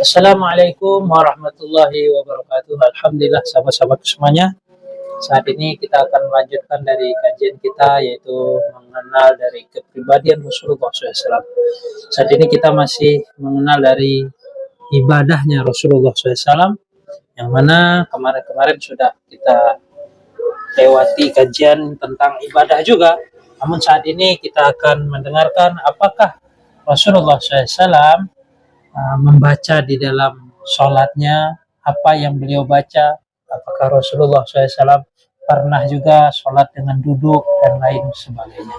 Assalamualaikum warahmatullahi wabarakatuh. Alhamdulillah sahabat-sahabat semuanya. Saat ini kita akan melanjutkan dari kajian kita, yaitu mengenal dari kepribadian Rasulullah SAW. Saat ini kita masih mengenal dari ibadahnya Rasulullah SAW, yang mana kemarin-kemarin sudah kita lewati kajian tentang ibadah juga. Namun saat ini kita akan mendengarkan apakah Rasulullah SAW membaca di dalam sholatnya, apa yang beliau baca, apakah Rasulullah SAW pernah juga sholat dengan duduk dan lain sebagainya.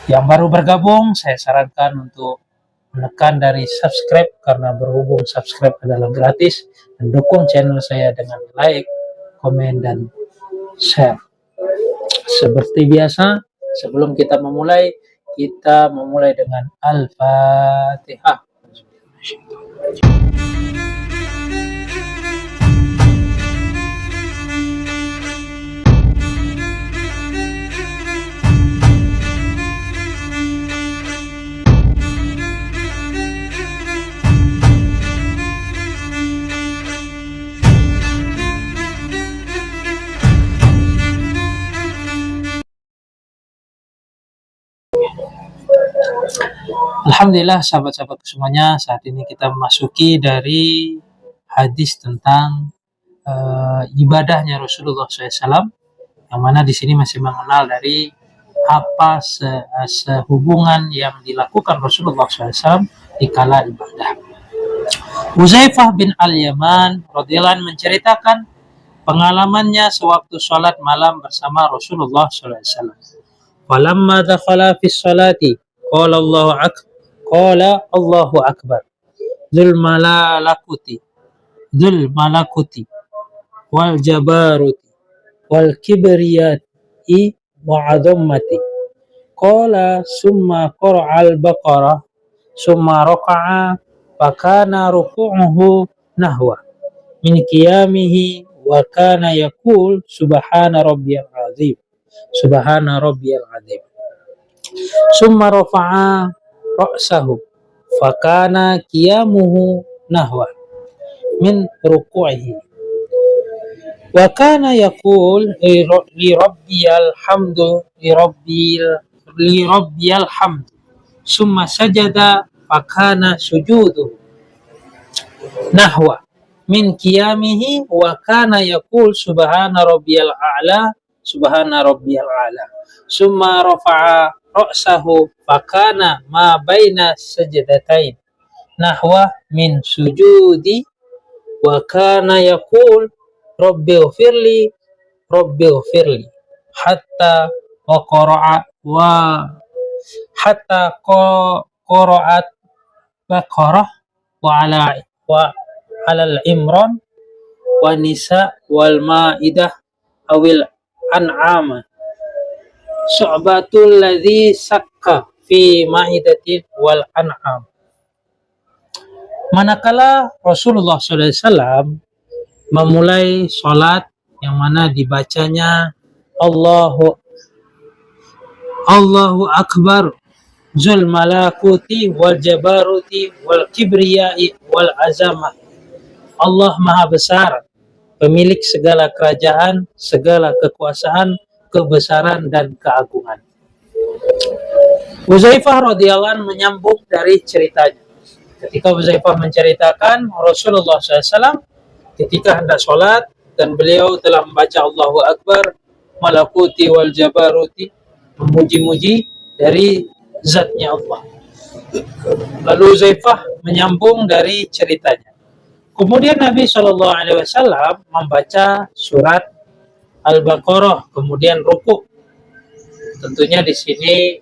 Yang baru bergabung, saya sarankan untuk menekan dari subscribe, karena berhubung subscribe adalah gratis, dan dukung channel saya dengan like, komen, dan share. Seperti biasa, sebelum kita memulai dengan Al-Fatihah. Alhamdulillah sahabat-sahabat semuanya, saat ini kita memasuki dari hadis tentang ibadahnya Rasulullah SAW, yang mana di sini masih mengenal dari apa sehubungan yang dilakukan Rasulullah SAW di kala ibadah. Huzaifah bin Al-Yaman radhiyallahu anhu menceritakan pengalamannya sewaktu sholat malam bersama Rasulullah SAW. Falamma dakhala fi sholati qala Allahu akbar dzul malakuti wal jabaruti wal kibriyati wa 'azammati qala summa qara'al baqarah summa raka'a fakana ruku'uhu nahwa min qiyamihi wa kana yaqul subhana rabbiyal azim summa rafa'a ra'sahu fakana qiyamuhu nahwa min ruku'ihi wa kana yaqul li rabbiyal hamdu summa sajada fakana sujuduhu nahwa min qiyamihi wa kana yaqul subhana rabbiyal a'la summa rafa'a ra'sahu fakana ma baina sajdatain nahwa min sujudi wa kana yaqul rabbighfirli hatta qara'at baqarah wa alal imran wa nisa wal maidah awil an'ama syu'batul ladzi sakka fi maidatin wal an'am. Manakala Rasulullah SAW memulai sholat, yang mana dibacanya Allahu Akbar zul malakuti wal jabaruti wal kibriyai wal azamah, Allah maha besar, pemilik segala kerajaan, segala kekuasaan, kebesaran dan keagungan. Huzaifah radhiyallahu anhu menyambung dari ceritanya. Ketika Huzaifah menceritakan Rasulullah SAW ketika hendak sholat dan beliau telah membaca Allahu Akbar, malakuti wal jabaruti, memuji-muji dari zatnya Allah. Lalu Huzaifah menyambung dari ceritanya. Kemudian Nabi SAW membaca surat Al-Baqarah, kemudian rukuk. Tentunya di sini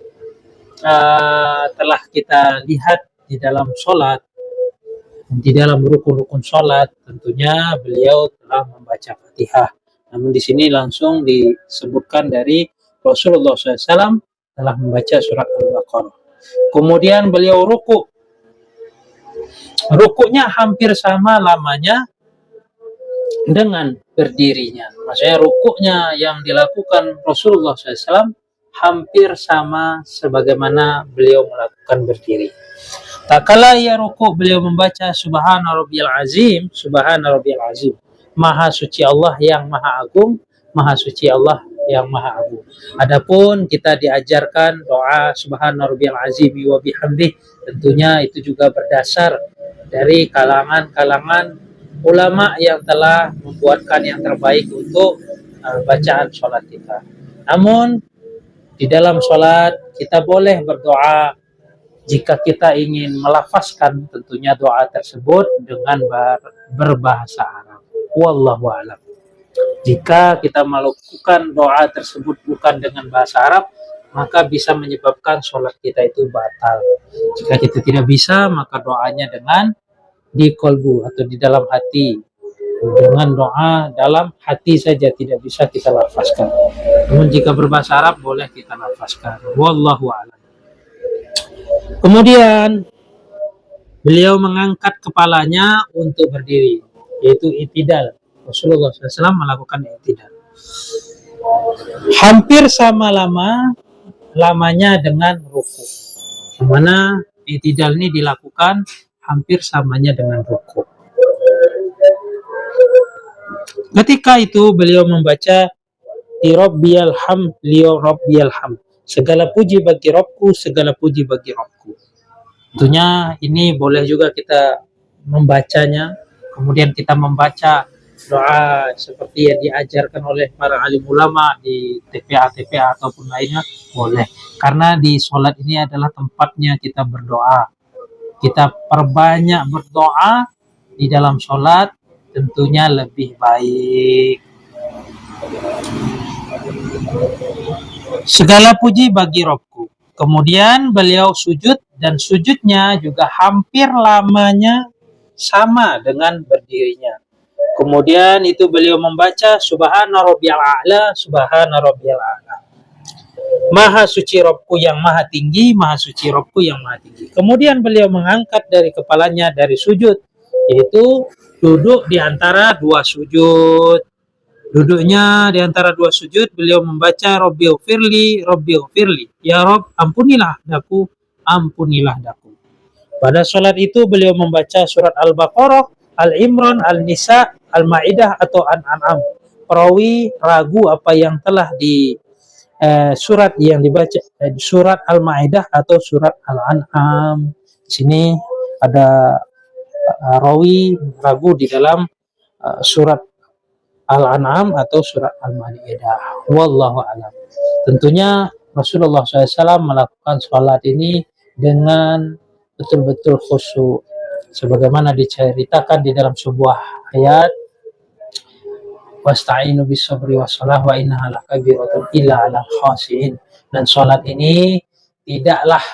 telah kita lihat di dalam sholat, di dalam rukun-rukun sholat, tentunya beliau telah membaca Fatihah. Namun di sini langsung disebutkan dari Rasulullah SAW telah membaca surat Al-Baqarah. Kemudian beliau rukuk. Rukuknya hampir sama lamanya dengan berdirinya. Maksudnya rukuknya yang dilakukan Rasulullah SAW hampir sama sebagaimana beliau melakukan berdiri. Tak kala ia rukuk, beliau membaca Subhana Rabbiyal Azim, Subhana Rabbiyal Azim. Maha suci Allah yang maha agung, maha suci Allah yang maha agung. Adapun kita diajarkan doa Subhana Rabbiyal Azim wa bihamdih, tentunya itu juga berdasar dari kalangan-kalangan ulama yang telah membuatkan yang terbaik untuk bacaan sholat kita. Namun di dalam sholat kita boleh berdoa jika kita ingin melafazkan tentunya doa tersebut dengan berbahasa Arab. Wallahu a'lam. Jika kita melakukan doa tersebut bukan dengan bahasa Arab, maka bisa menyebabkan sholat kita itu batal. Jika kita tidak bisa, maka doanya dengan di kolbu atau di dalam hati. Dengan doa dalam hati saja, tidak bisa kita lafazkan. Namun jika berbahasa Arab boleh kita lafazkan. Wallahu a'lam. Kemudian beliau mengangkat kepalanya untuk berdiri, yaitu i'tidal. Rasulullah SAW melakukan i'tidal. Hampir sama lamanya dengan ruku. Mana i'tidal ini dilakukan hampir samanya dengan ruku. Ketika itu beliau membaca li rabbiyal hamd, li rabbiyal hamd. Segala puji bagi Rabbku, segala puji bagi Rabbku. Tentunya ini boleh juga kita membacanya, kemudian kita membaca doa seperti yang diajarkan oleh para alim ulama di TPA ataupun lainnya, boleh. Karena di sholat ini adalah tempatnya kita berdoa. Kita perbanyak berdoa di dalam sholat, tentunya lebih baik. Segala puji bagi Robku. Kemudian beliau sujud, dan sujudnya juga hampir lamanya sama dengan berdirinya. Kemudian itu beliau membaca Subhana Rabbiyal A'la, Subhana Rabbiyal A'la. Maha suci Robku yang maha tinggi, maha suci Robku yang maha tinggi. Kemudian beliau mengangkat dari kepalanya dari sujud, yaitu duduk di antara dua sujud. Duduknya di antara dua sujud, beliau membaca Rabbighfirli, Rabbighfirli. Ya Rob, ampunilah daku, ampunilah daku. Pada sholat itu beliau membaca surat Al-Baqarah, Al-Imran, Al-Nisa, Al-Ma'idah atau An-An'am. Perawi ragu apa yang telah di surat yang dibaca, surat Al-Ma'idah atau surat Al-An'am. Di sini ada rawi ragu di dalam surat Al-An'am atau surat Al-Ma'idah. Wallahu a'lam. Tentunya Rasulullah SAW melakukan sholat ini dengan betul-betul khusyuk, sebagaimana diceritakan di dalam sebuah ayat, wasta'inu bis-sabri was-salah wa innaha lakabiratun illa 'alal khashi'in. Dan sholat ini tidaklah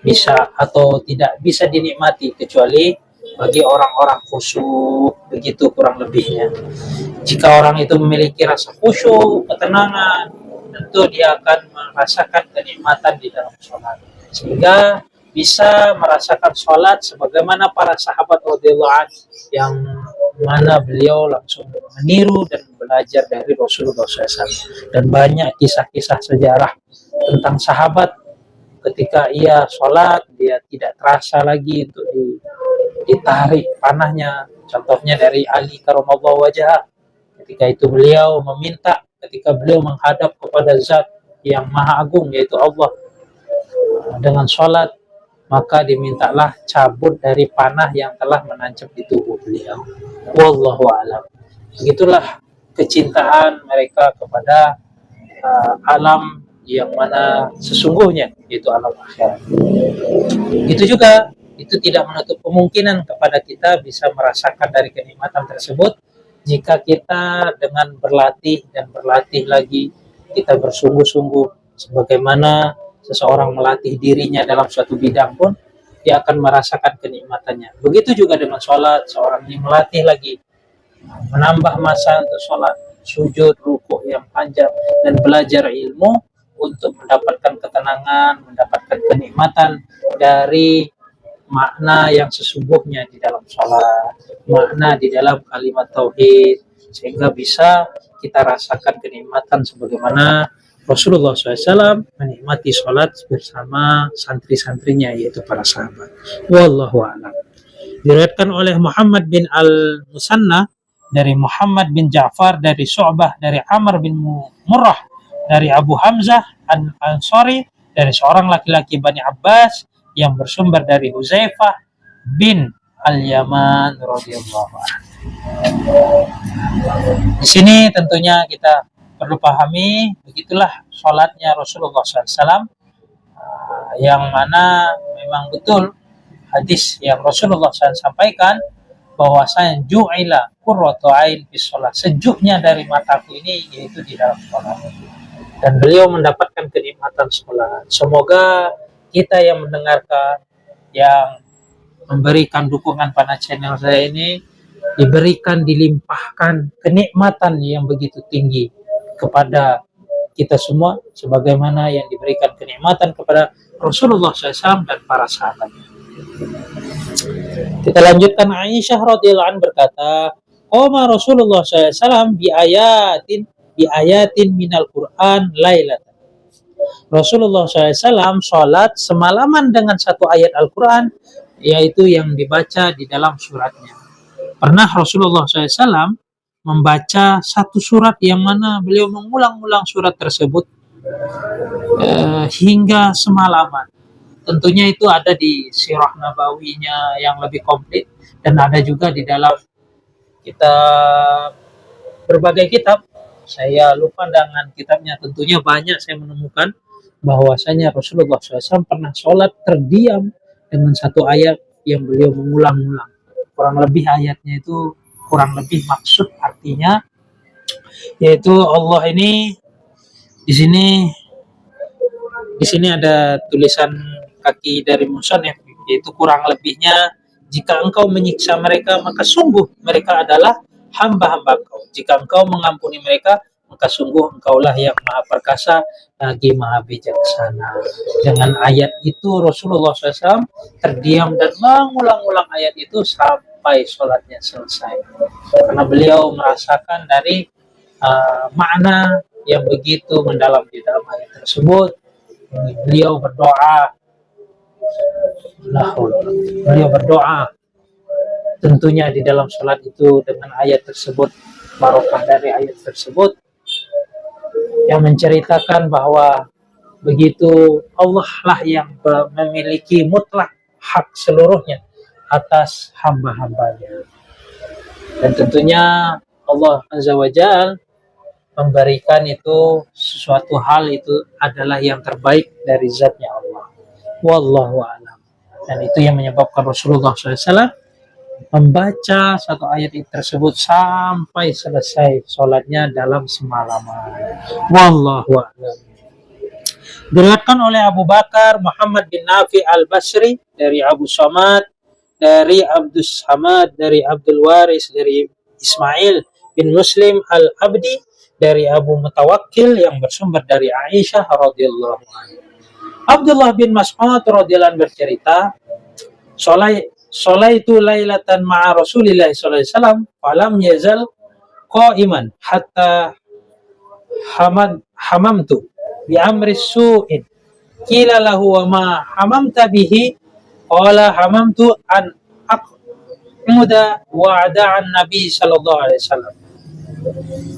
bisa atau tidak bisa dinikmati kecuali bagi orang-orang khusyuk, begitu kurang lebihnya. Jika orang itu memiliki rasa khusyuk, ketenangan, tentu dia akan merasakan kenikmatan di dalam sholat, sehingga bisa merasakan sholat sebagaimana para sahabat radhiyallahu anhu, yang mana beliau langsung meniru dan belajar dari Rasulullah SAW. Dan banyak kisah-kisah sejarah tentang sahabat ketika ia sholat, dia tidak terasa lagi untuk ditarik panahnya. Contohnya dari Ali karamallahu wajhah, ketika itu beliau meminta, ketika beliau menghadap kepada zat yang maha agung yaitu Allah dengan sholat, maka dimintalah cabut dari panah yang telah menancap di tubuh beliau. Wallahu a'lam. Begitulah kecintaan mereka kepada alam yang mana sesungguhnya, yaitu alam akhirat. Itu juga, itu tidak menutup kemungkinan kepada kita bisa merasakan dari kenikmatan tersebut jika kita dengan berlatih dan berlatih lagi, kita bersungguh-sungguh sebagaimana seseorang melatih dirinya dalam suatu bidang pun dia akan merasakan kenikmatannya. Begitu juga dengan sholat, seorang ini melatih lagi, menambah masa untuk sholat, sujud, rukuk yang panjang, dan belajar ilmu untuk mendapatkan ketenangan, mendapatkan kenikmatan dari makna yang sesungguhnya di dalam sholat, makna di dalam kalimat tauhid, sehingga bisa kita rasakan kenikmatan sebagaimana Rasulullah SAW menikmati sholat bersama santri-santrinya, yaitu para sahabat. Wallahu a'lam. Diriwayatkan oleh Muhammad bin Al-Musanna dari Muhammad bin Ja'far dari Syu'bah dari Amr bin Murrah dari Abu Hamzah Al-Ansari dari seorang laki-laki Bani Abbas yang bersumber dari Huzaifah bin Al-Yaman radhiyallahu anhu. Di sini tentunya kita perlu pahami, begitulah sholatnya Rasulullah SAW, yang mana memang betul hadis yang Rasulullah SAW sampaikan bahwasanya ju'ila qurratu ain fi sholat, sejuknya dari mataku ini yaitu di dalam sholat, dan beliau mendapatkan kenikmatan sholat. Semoga kita yang mendengarkan, yang memberikan dukungan pada channel saya ini, dilimpahkan kenikmatan yang begitu tinggi kepada kita semua, sebagaimana yang diberikan kenikmatan kepada Rasulullah SAW dan para sahabatnya. Kita lanjutkan. Aisyah radhiyallahu anha berkata, qama Rasulullah SAW bi ayatin minal Quran lailatan. Rasulullah SAW sholat semalaman dengan satu ayat Al-Quran, yaitu yang dibaca di dalam suratnya. Pernah Rasulullah SAW membaca satu surat yang mana beliau mengulang-ulang surat tersebut hingga semalaman. Tentunya itu ada di Sirah Nabawinya yang lebih komplit, dan ada juga di dalam kitab, berbagai kitab. Saya lupa dengan kitabnya, tentunya banyak saya menemukan bahwasanya Rasulullah SAW pernah sholat terdiam dengan satu ayat yang beliau mengulang-ulang. Kurang lebih ayatnya itu, kurang lebih maksud artinya, yaitu Allah ini di sini ada tulisan kaki dari musannif, yaitu kurang lebihnya, jika engkau menyiksa mereka maka sungguh mereka adalah hamba-hamba engkau. Jika engkau mengampuni mereka maka sungguh engkaulah yang maha perkasa lagi maha bijaksana. Dengan ayat itu Rasulullah SAW terdiam dan mengulang-ulang ayat itu sampai sholatnya selesai, karena beliau merasakan dari makna yang begitu mendalam di dalam ayat tersebut. Beliau berdoa tentunya di dalam sholat itu dengan ayat tersebut, barokah dari ayat tersebut yang menceritakan bahwa begitu Allah lah yang memiliki mutlak hak seluruhnya atas hamba-hambanya, dan tentunya Allah Azza wa Jalla memberikan itu sesuatu hal itu adalah yang terbaik dari zatnya Allah. Wallahu a'lam. Dan itu yang menyebabkan Rasulullah SAW membaca satu ayat tersebut sampai selesai sholatnya dalam semalaman. Wallahu a'lam. Diriwayatkan oleh Abu Bakar Muhammad bin Nafi al-Basri dari Abu Samad, dari Abdus Samad, dari Abdul Waris, dari Ismail bin Muslim al-Abdi, dari Abu Mutawakkil yang bersumber dari Aisyah radhiyallahu anha. Abdullah bin Mas'ud radhiyallahu anhu bercerita, "Sholaitu lailatan ma'a Rasulillah sallallahu alaihi wasallam, falam yazal qa'iman hatta hamamtu bi amri su'in. Qila lahu wa ma hamamta bihi? Qala hamamtu an aqmuda wa'da'an Nabi sallallahu alaihi wasallam.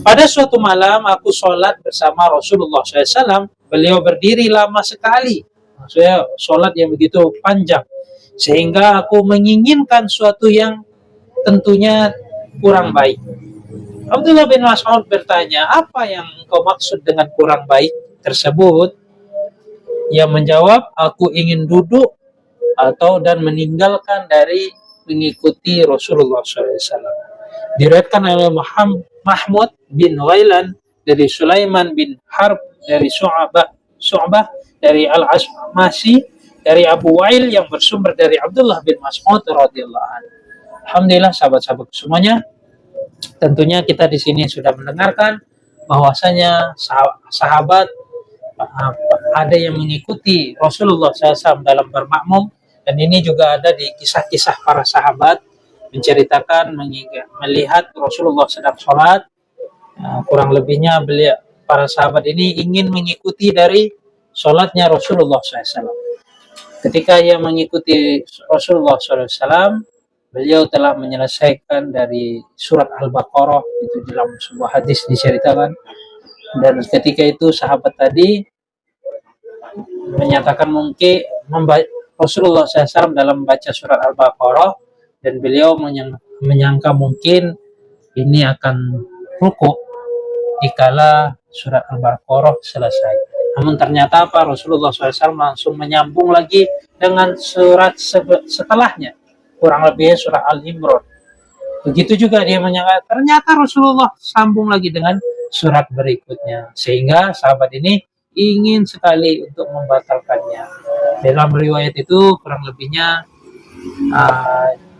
Pada suatu malam aku sholat bersama Rasulullah SAW. Beliau berdiri lama sekali, maksudnya sholat yang begitu panjang, sehingga aku menginginkan suatu yang tentunya kurang baik. Abdullah bin Mas'ud bertanya, apa yang kau maksud dengan kurang baik tersebut? Ia menjawab, aku ingin duduk dan meninggalkan dari mengikuti Rasulullah SAW. Diriwayatkan oleh Mahmud bin Ghailan dari Sulaiman bin Harb dari Syu'bah dari Al-Asmasi dari Abu Wa'il yang bersumber dari Abdullah bin Mas'ud radhiyallahu anhu. Alhamdulillah sahabat-sahabat semuanya, tentunya kita di sini sudah mendengarkan bahwasanya sahabat ada yang mengikuti Rasulullah SAW dalam bermakmum, dan ini juga ada di kisah-kisah para sahabat menceritakan melihat Rasulullah sedang sholat, kurang lebihnya beliau para sahabat ini ingin mengikuti dari sholatnya Rasulullah SAW. Ketika ia mengikuti Rasulullah SAW, beliau telah menyelesaikan dari surat Al-Baqarah, itu dalam sebuah hadis diceritakan. Dan ketika itu sahabat tadi menyatakan mungkin Rasulullah SAW dalam membaca surat Al-Baqarah, dan beliau menyangka mungkin ini akan rukuk dikala surat Al-Baqarah selesai. Namun ternyata apa? Rasulullah SAW langsung menyambung lagi dengan surat setelahnya, kurang lebih surah Al-Imran. Begitu juga dia menyangka, ternyata Rasulullah sambung lagi dengan surat berikutnya, sehingga sahabat ini ingin sekali untuk membatalkannya. Dalam riwayat itu kurang lebihnya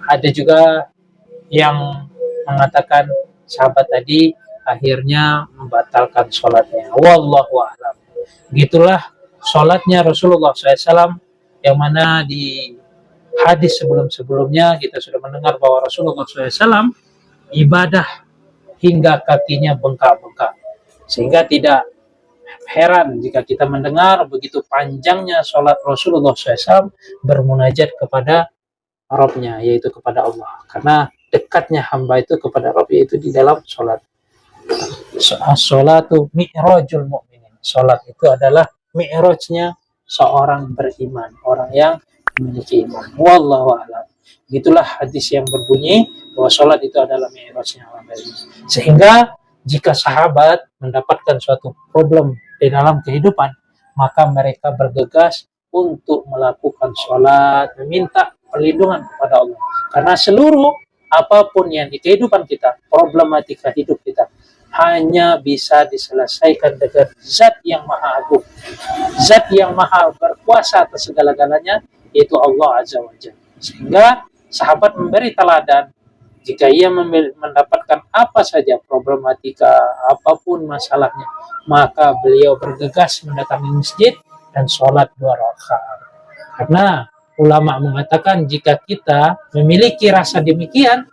ada juga yang mengatakan sahabat tadi akhirnya membatalkan sholatnya. Wallahu a'lam. Gitulah sholatnya Rasulullah SAW, yang mana di hadis sebelum-sebelumnya kita sudah mendengar bahwa Rasulullah SAW ibadah hingga kakinya bengkak-bengkak, sehingga tidak heran jika kita mendengar begitu panjangnya sholat Rasulullah SAW bermunajat kepada Rabbnya, yaitu kepada Allah, karena dekatnya hamba itu kepada Rabb, yaitu di dalam sholat. As-sholatu mi'rajul mu'minin. Sholat itu adalah mi'rajnya seorang beriman, orang yang memiliki iman. Wallahu a'lam. Itulah hadis yang berbunyi bahwa sholat itu adalah mi'rajnya orang beriman. Sehingga jika sahabat mendapatkan suatu problem di dalam kehidupan, maka mereka bergegas untuk melakukan sholat, meminta perlindungan kepada Allah. Karena seluruh apapun yang di kehidupan kita, problematika hidup kita, hanya bisa diselesaikan dengan zat yang maha agung, zat yang maha berkuasa atas segala-galanya, yaitu Allah Azza wa Jalla. Sehingga sahabat memberi teladan, jika ia mendapatkan apa saja problematika, apapun masalahnya, maka beliau bergegas mendatangi masjid dan sholat 2 rakaat. Karena ulama mengatakan jika kita memiliki rasa demikian,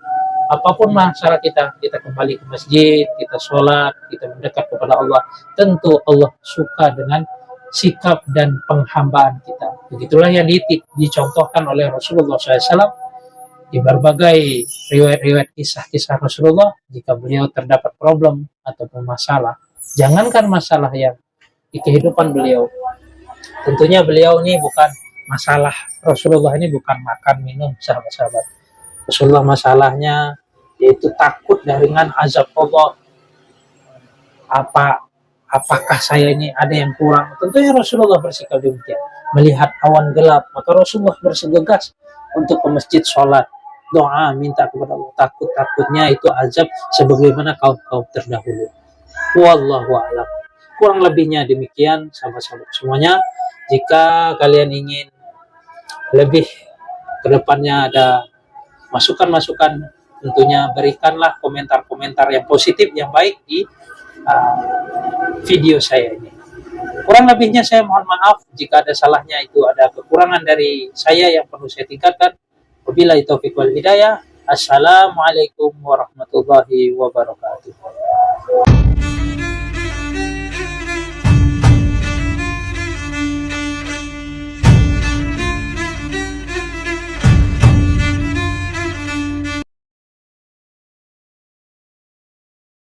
apapun masalah kita kembali ke masjid, kita sholat, kita mendekat kepada Allah, tentu Allah suka dengan sikap dan penghambaan kita. Begitulah yang dicontohkan oleh Rasulullah SAW di berbagai riwayat-riwayat kisah-kisah Rasulullah. Jika beliau terdapat problem ataupun masalah, jangankan masalah yang di kehidupan beliau, tentunya beliau ini bukan masalah Rasulullah ini bukan makan minum, sahabat-sahabat. Rasulullah masalahnya yaitu takut dengan azab Allah. Apakah saya ini ada yang kurang? Tentunya Rasulullah bersikap demikian. Melihat awan gelap, maka Rasulullah bergegas untuk ke masjid sholat, doa, minta kepada Allah. Takutnya itu azab sebagaimana kaum-kaum terdahulu. Wallahu a'lam. Kurang lebihnya demikian, sahabat-sahabat semuanya. Jika kalian ingin lebih ke depannya ada masukan-masukan, tentunya berikanlah komentar-komentar yang positif, yang baik di video saya ini. Kurang lebihnya saya mohon maaf jika ada salahnya, itu ada kekurangan dari saya yang perlu saya tingkatkan. Wabillahi taufiq wal hidayah. Assalamualaikum warahmatullahi wabarakatuh.